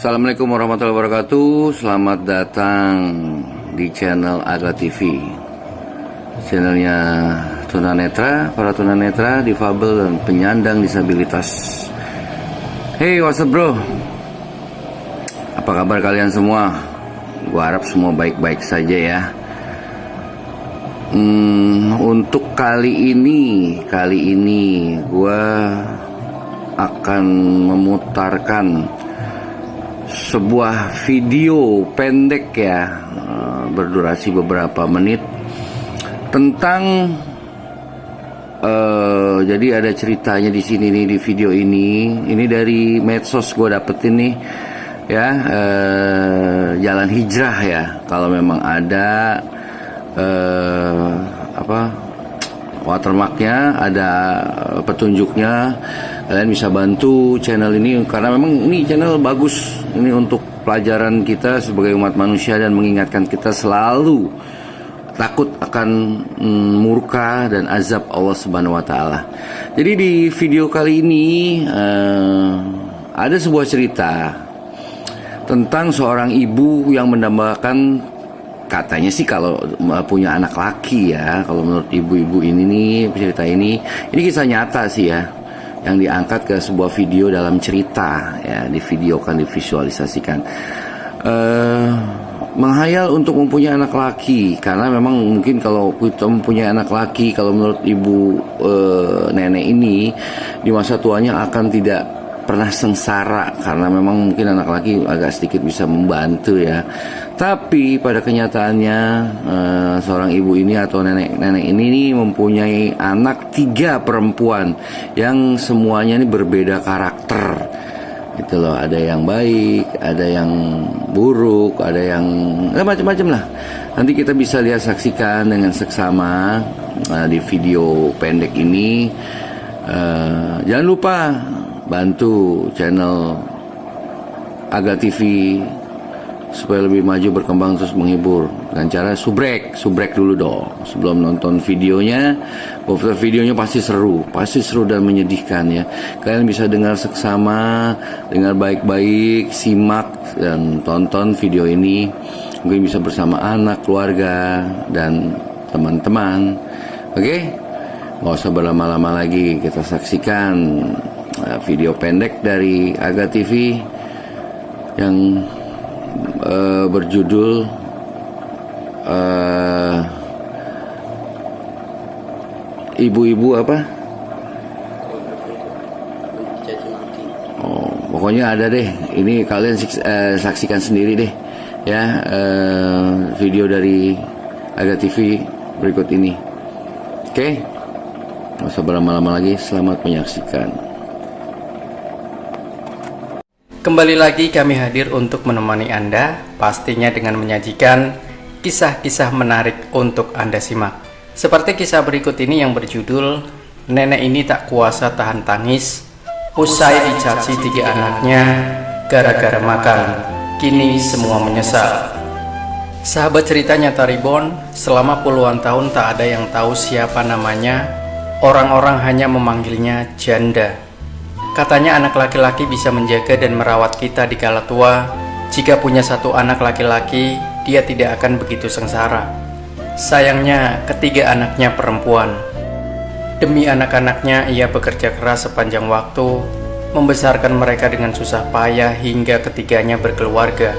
Assalamualaikum warahmatullahi wabarakatuh. Selamat datang di channel Aga TV, channelnya tunanetra, para tunanetra, difabel, dan penyandang disabilitas. Hey, what's up bro? Apa kabar kalian semua? Gua harap semua baik-baik saja ya. Untuk kali ini gua akan memutarkan sebuah video pendek ya, berdurasi beberapa menit tentang jadi ada ceritanya di sini nih, di video ini dari medsos gue dapetin nih ya, jalan hijrah ya. Kalau memang ada watermarknya, ada petunjuknya, kalian bisa bantu channel ini karena memang ini channel bagus ini untuk pelajaran kita sebagai umat manusia dan mengingatkan kita selalu takut akan murka dan azab Allah Subhanahu wa taala. Jadi di video kali ini ada sebuah cerita tentang seorang ibu yang mendambakan, katanya sih kalau punya anak laki ya, kalau menurut ibu-ibu ini nih, cerita ini kisah nyata sih ya, yang diangkat ke sebuah video dalam cerita ya, divideokan, divisualisasikan. Menghayal untuk mempunyai anak laki, karena memang mungkin kalau kita mempunyai anak laki, kalau menurut ibu nenek ini di masa tuanya akan tidak pernah sengsara, karena memang mungkin anak laki agak sedikit bisa membantu ya. Tapi pada kenyataannya seorang ibu ini atau nenek ini mempunyai anak 3 perempuan yang semuanya ini berbeda karakter. Itu loh, ada yang baik, ada yang buruk, ada yang macam-macam lah. Nanti kita bisa lihat, saksikan dengan seksama di video pendek ini. Jangan lupa bantu channel Aga TV supaya lebih maju, berkembang, terus menghibur dengan cara subrek dulu dong sebelum nonton videonya. Videonya pasti seru dan menyedihkan ya. Kalian bisa dengar seksama, dengar baik-baik, simak dan tonton video ini. Mungkin bisa bersama anak, keluarga, dan teman-teman. Oke? Nggak usah berlama-lama lagi, kita saksikan video pendek dari Aga TV yang berjudul ibu-ibu apa? Oh, pokoknya ada deh. Ini kalian saksikan sendiri deh ya, video dari Aga TV berikut ini. Oke? Nggak usah berlama-lama lagi. Selamat menyaksikan. Kembali lagi kami hadir untuk menemani Anda, pastinya dengan menyajikan kisah-kisah menarik untuk Anda simak. Seperti kisah berikut ini yang berjudul Nenek ini tak kuasa tahan tangis usai dicaci 3 anaknya gara-gara makan, kini semua menyesal. Sahabat cerita nyata Ribon, selama puluhan tahun tak ada yang tahu siapa namanya. Orang-orang hanya memanggilnya janda. Katanya anak laki-laki bisa menjaga dan merawat kita di kala tua. Jika punya 1 anak laki-laki, dia tidak akan begitu sengsara. Sayangnya, 3 anaknya perempuan. Demi anak-anaknya, ia bekerja keras sepanjang waktu, membesarkan mereka dengan susah payah hingga ketiganya berkeluarga.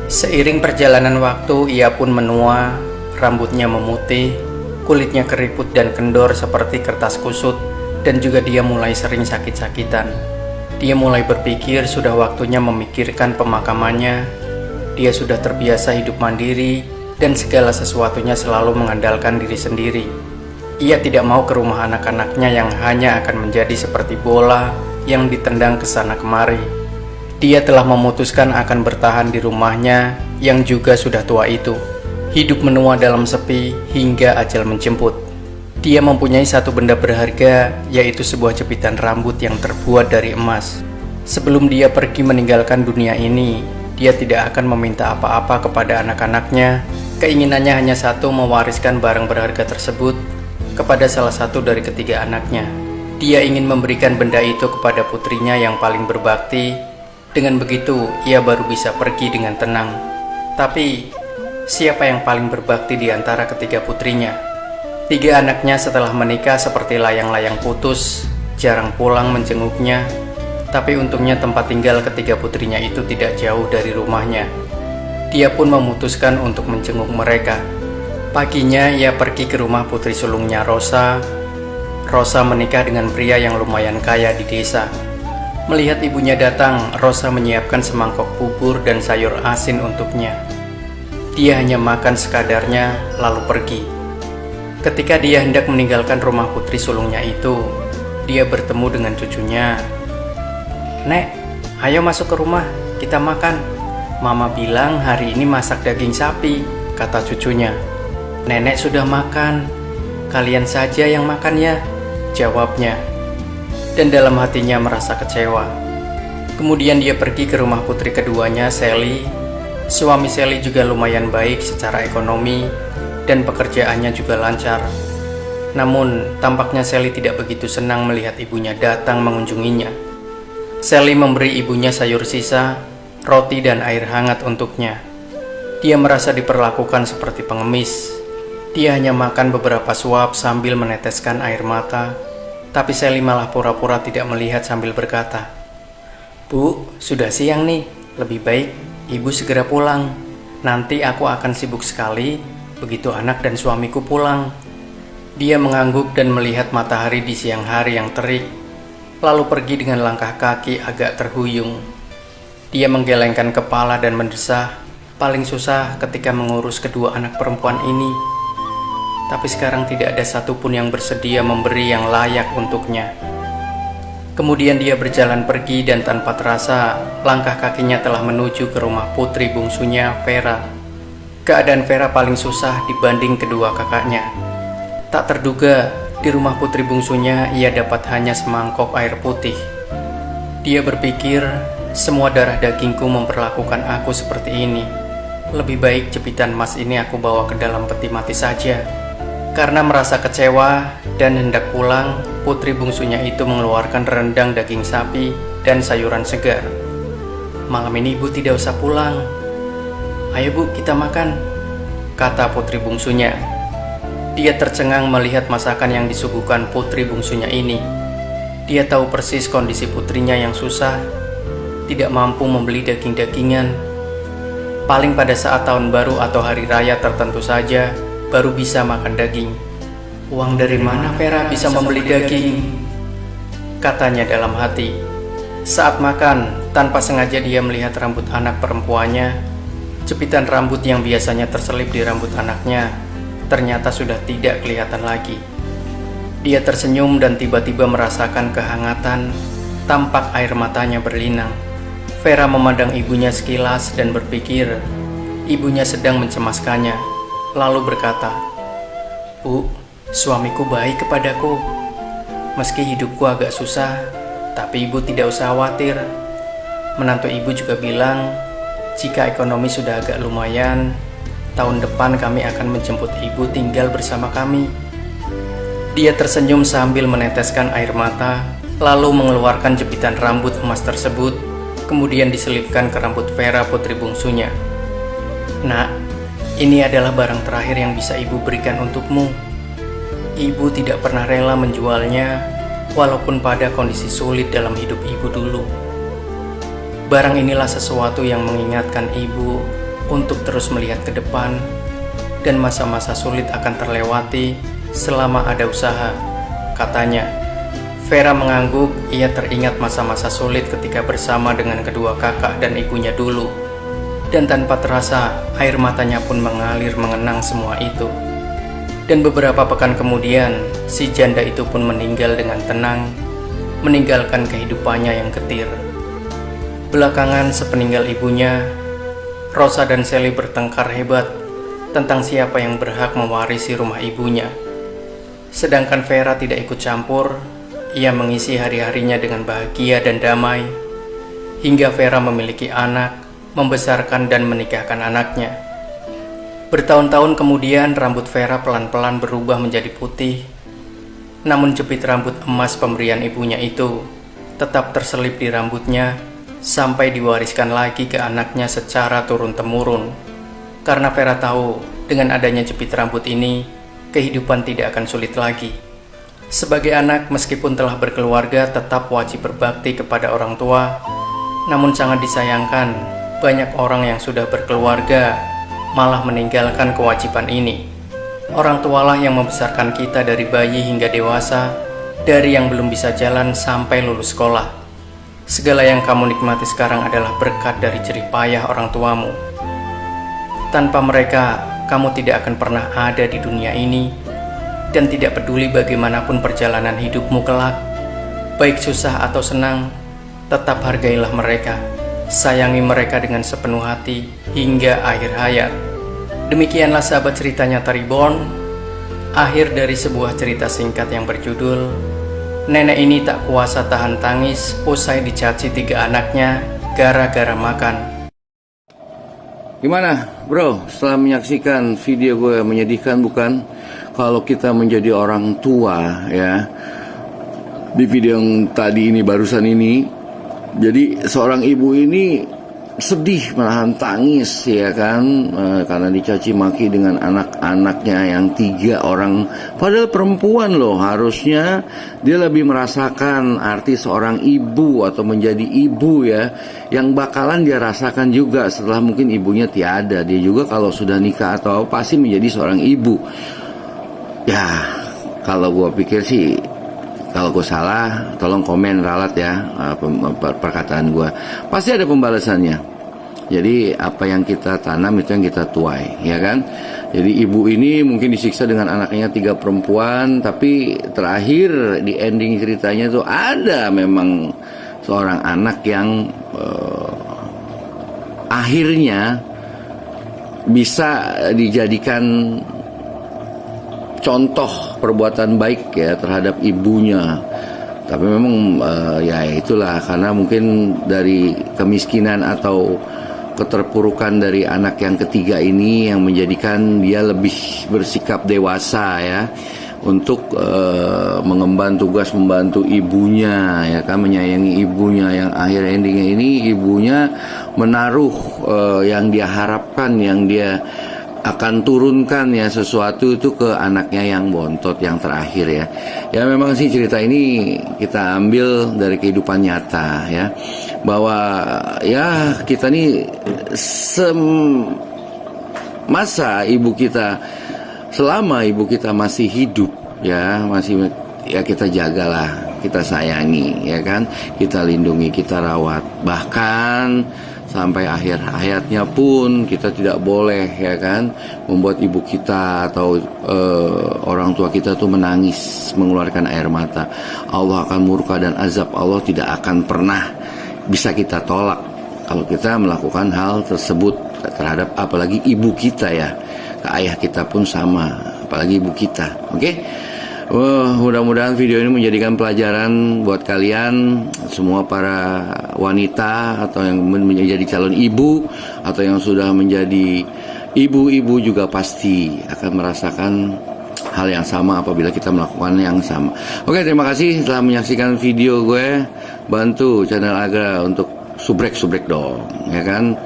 Seiring perjalanan waktu, ia pun menua, rambutnya memutih, kulitnya keriput dan kendor seperti kertas kusut, dan juga dia mulai sering sakit-sakitan. Dia mulai berpikir sudah waktunya memikirkan pemakamannya. Dia sudah terbiasa hidup mandiri dan segala sesuatunya selalu mengandalkan diri sendiri. Ia tidak mau ke rumah anak-anaknya yang hanya akan menjadi seperti bola yang ditendang ke sana kemari. Dia telah memutuskan akan bertahan di rumahnya yang juga sudah tua itu. Hidup menua dalam sepi hingga ajal menjemput. Dia mempunyai 1 benda berharga, yaitu sebuah jepitan rambut yang terbuat dari emas. Sebelum dia pergi meninggalkan dunia ini, dia tidak akan meminta apa-apa kepada anak-anaknya. Keinginannya hanya satu, mewariskan barang berharga tersebut kepada salah satu dari 3 anaknya. Dia ingin memberikan benda itu kepada putrinya yang paling berbakti, Dengan begitu, ia baru bisa pergi dengan tenang. Tapi, siapa yang paling berbakti di antara ketiga putrinya? 3 anaknya setelah menikah seperti layang-layang putus, jarang pulang menjenguknya. Tapi untungnya tempat tinggal ketiga putrinya itu tidak jauh dari rumahnya. Dia pun memutuskan untuk menjenguk mereka. Paginya ia pergi ke rumah putri sulungnya Rosa. Rosa menikah dengan pria yang lumayan kaya di desa. Melihat ibunya datang, Rosa menyiapkan semangkok bubur dan sayur asin untuknya. Dia hanya makan sekadarnya lalu pergi. Ketika dia hendak meninggalkan rumah putri sulungnya itu, dia bertemu dengan cucunya. "Nek, ayo masuk ke rumah, kita makan. Mama bilang hari ini masak daging sapi," kata cucunya. "Nenek sudah makan, kalian saja yang makan ya," jawabnya. Dan dalam hatinya merasa kecewa. Kemudian dia pergi ke rumah putri keduanya, Sally. Suami Sally juga lumayan baik secara ekonomi dan pekerjaannya juga lancar. Namun, tampaknya Sally tidak begitu senang melihat ibunya datang mengunjunginya. Sally memberi ibunya sayur sisa, roti dan air hangat untuknya. Dia merasa diperlakukan seperti pengemis. Dia hanya makan beberapa suap sambil meneteskan air mata. Tapi Sally malah pura-pura tidak melihat sambil berkata, "Bu, sudah siang nih. Lebih baik ibu segera pulang. Nanti aku akan sibuk sekali begitu anak dan suamiku pulang." Dia mengangguk dan melihat matahari di siang hari yang terik, lalu pergi dengan langkah kaki agak terhuyung. Dia menggelengkan kepala dan mendesah. Paling susah ketika mengurus kedua anak perempuan ini. Tapi sekarang tidak ada satupun yang bersedia memberi yang layak untuknya. Kemudian dia berjalan pergi dan tanpa terasa langkah kakinya telah menuju ke rumah putri bungsunya, Vera. Keadaan Vera paling susah dibanding kedua kakaknya. Tak terduga, di rumah putri bungsunya ia dapat hanya semangkok air putih. Dia berpikir, semua darah dagingku memperlakukan aku seperti ini. Lebih baik jepitan emas ini aku bawa ke dalam peti mati saja. Karena merasa kecewa dan hendak pulang, putri bungsunya itu mengeluarkan rendang daging sapi dan sayuran segar. "Malam ini ibu tidak usah pulang. Ayo bu, kita makan," kata putri bungsunya. Dia tercengang melihat masakan yang disuguhkan putri bungsunya ini. Dia tahu persis kondisi putrinya yang susah, tidak mampu membeli daging-dagingan. Paling pada saat tahun baru atau hari raya tertentu saja baru bisa makan daging. "Uang dari mana Vera bisa membeli daging?" katanya dalam hati. Saat makan, tanpa sengaja dia melihat rambut anak perempuannya. Jepitan rambut yang biasanya terselip di rambut anaknya ternyata sudah tidak kelihatan lagi. Dia tersenyum dan tiba-tiba merasakan kehangatan. Tampak air matanya berlinang. Vera memandang ibunya sekilas dan berpikir ibunya sedang mencemaskannya. Lalu berkata, "Bu, suamiku baik kepadaku. Meski hidupku agak susah, tapi ibu tidak usah khawatir. Menantu ibu juga bilang, jika ekonomi sudah agak lumayan, tahun depan kami akan menjemput ibu tinggal bersama kami." Dia tersenyum sambil meneteskan air mata, lalu mengeluarkan jepitan rambut emas tersebut, kemudian diselipkan ke rambut Vera putri bungsunya. "Nak, ini adalah barang terakhir yang bisa ibu berikan untukmu. Ibu tidak pernah rela menjualnya, walaupun pada kondisi sulit dalam hidup ibu dulu. Barang inilah sesuatu yang mengingatkan ibu untuk terus melihat ke depan, dan masa-masa sulit akan terlewati selama ada usaha," katanya. Vera mengangguk. Ia teringat masa-masa sulit ketika bersama dengan kedua kakak dan ibunya dulu. Dan tanpa terasa, air matanya pun mengalir mengenang semua itu. Dan beberapa pekan kemudian, si janda itu pun meninggal dengan tenang, meninggalkan kehidupannya yang getir. Belakangan sepeninggal ibunya, Rosa dan Sally bertengkar hebat tentang siapa yang berhak mewarisi rumah ibunya. Sedangkan Vera tidak ikut campur. Ia mengisi hari-harinya dengan bahagia dan damai, hingga Vera memiliki anak, membesarkan dan menikahkan anaknya. Bertahun-tahun kemudian rambut Vera pelan-pelan berubah menjadi putih. Namun jepit rambut emas pemberian ibunya itu tetap terselip di rambutnya sampai diwariskan lagi ke anaknya secara turun-temurun. Karena Vera tahu, dengan adanya jepit rambut ini, kehidupan tidak akan sulit lagi. Sebagai anak, meskipun telah berkeluarga, tetap wajib berbakti kepada orang tua. Namun sangat disayangkan, banyak orang yang sudah berkeluarga malah meninggalkan kewajiban ini. Orang tualah yang membesarkan kita dari bayi hingga dewasa, dari yang belum bisa jalan sampai lulus sekolah. Segala yang kamu nikmati sekarang adalah berkat dari jerih payah orang tuamu. Tanpa mereka, kamu tidak akan pernah ada di dunia ini, dan tidak peduli bagaimanapun perjalanan hidupmu kelak, baik susah atau senang, tetap hargailah mereka, sayangi mereka dengan sepenuh hati hingga akhir hayat. Demikianlah sahabat cerita nyata Reborn, akhir dari sebuah cerita singkat yang berjudul Nenek ini tak kuasa tahan tangis usai dicaci 3 anaknya gara-gara makan. Gimana bro, setelah menyaksikan video gue, menyedihkan bukan? Kalau kita menjadi orang tua ya, di video yang tadi ini barusan ini, jadi seorang ibu ini sedih menahan tangis ya kan, karena dicaci maki dengan anak-anaknya yang 3 orang, padahal perempuan loh. Harusnya dia lebih merasakan arti seorang ibu atau menjadi ibu ya, yang bakalan dia rasakan juga setelah mungkin ibunya tiada. Dia juga kalau sudah nikah atau pasti menjadi seorang ibu. Ya, kalau gue pikir sih, kalau gue salah, tolong komen ralat ya perkataan gue. Pasti ada pembalasannya. Jadi apa yang kita tanam itu yang kita tuai, ya kan? Jadi ibu ini mungkin disiksa dengan anaknya 3 perempuan, tapi terakhir di ending ceritanya tuh ada memang seorang anak yang akhirnya bisa dijadikan contoh perbuatan baik ya terhadap ibunya. Tapi memang ya itulah, karena mungkin dari kemiskinan atau keterpurukan dari anak yang ketiga ini yang menjadikan dia lebih bersikap dewasa ya, untuk mengemban tugas membantu ibunya ya kan, menyayangi ibunya, yang akhir endingnya ini ibunya menaruh yang dia harapkan, yang dia akan turunkan ya sesuatu itu ke anaknya yang bontot yang terakhir ya. Ya memang sih cerita ini kita ambil dari kehidupan nyata ya, bahwa ya kita nih masa ibu kita, selama ibu kita masih hidup ya, masih ya kita jagalah, kita sayangi ya kan, kita lindungi, kita rawat, bahkan sampai akhir hayatnya pun kita tidak boleh ya kan membuat ibu kita atau orang tua kita tuh menangis, mengeluarkan air mata. Allah akan murka dan azab Allah tidak akan pernah bisa kita tolak kalau kita melakukan hal tersebut terhadap apalagi ibu kita ya. Ke ayah kita pun sama, apalagi ibu kita. Oke? Mudah-mudahan video ini menjadikan pelajaran buat kalian semua, para wanita atau yang menjadi calon ibu atau yang sudah menjadi ibu-ibu juga pasti akan merasakan hal yang sama apabila kita melakukan yang sama. Oke, terima kasih telah menyaksikan video gue. Bantu channel Agra untuk subrek dong ya kan,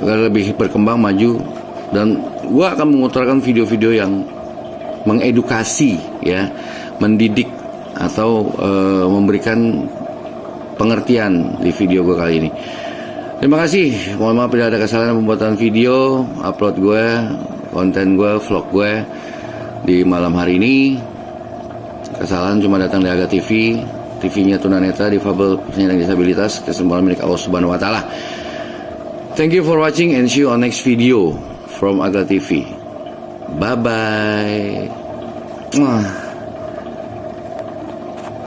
lebih berkembang, maju, dan gue akan mengutarakan video-video yang mengedukasi ya, mendidik atau memberikan pengertian di video gue kali ini. Terima kasih, mohon maaf bila ada kesalahan pembuatan video, upload gue, konten gue, vlog gue di malam hari ini. Kesalahan cuma datang dari Aga TV, TV-nya tunanetra, difabel, penyandang disabilitas, kesempatan milik Allah Subhanahu wa Ta'ala. Thank you for watching and see you on next video from Aga TV. Bye bye.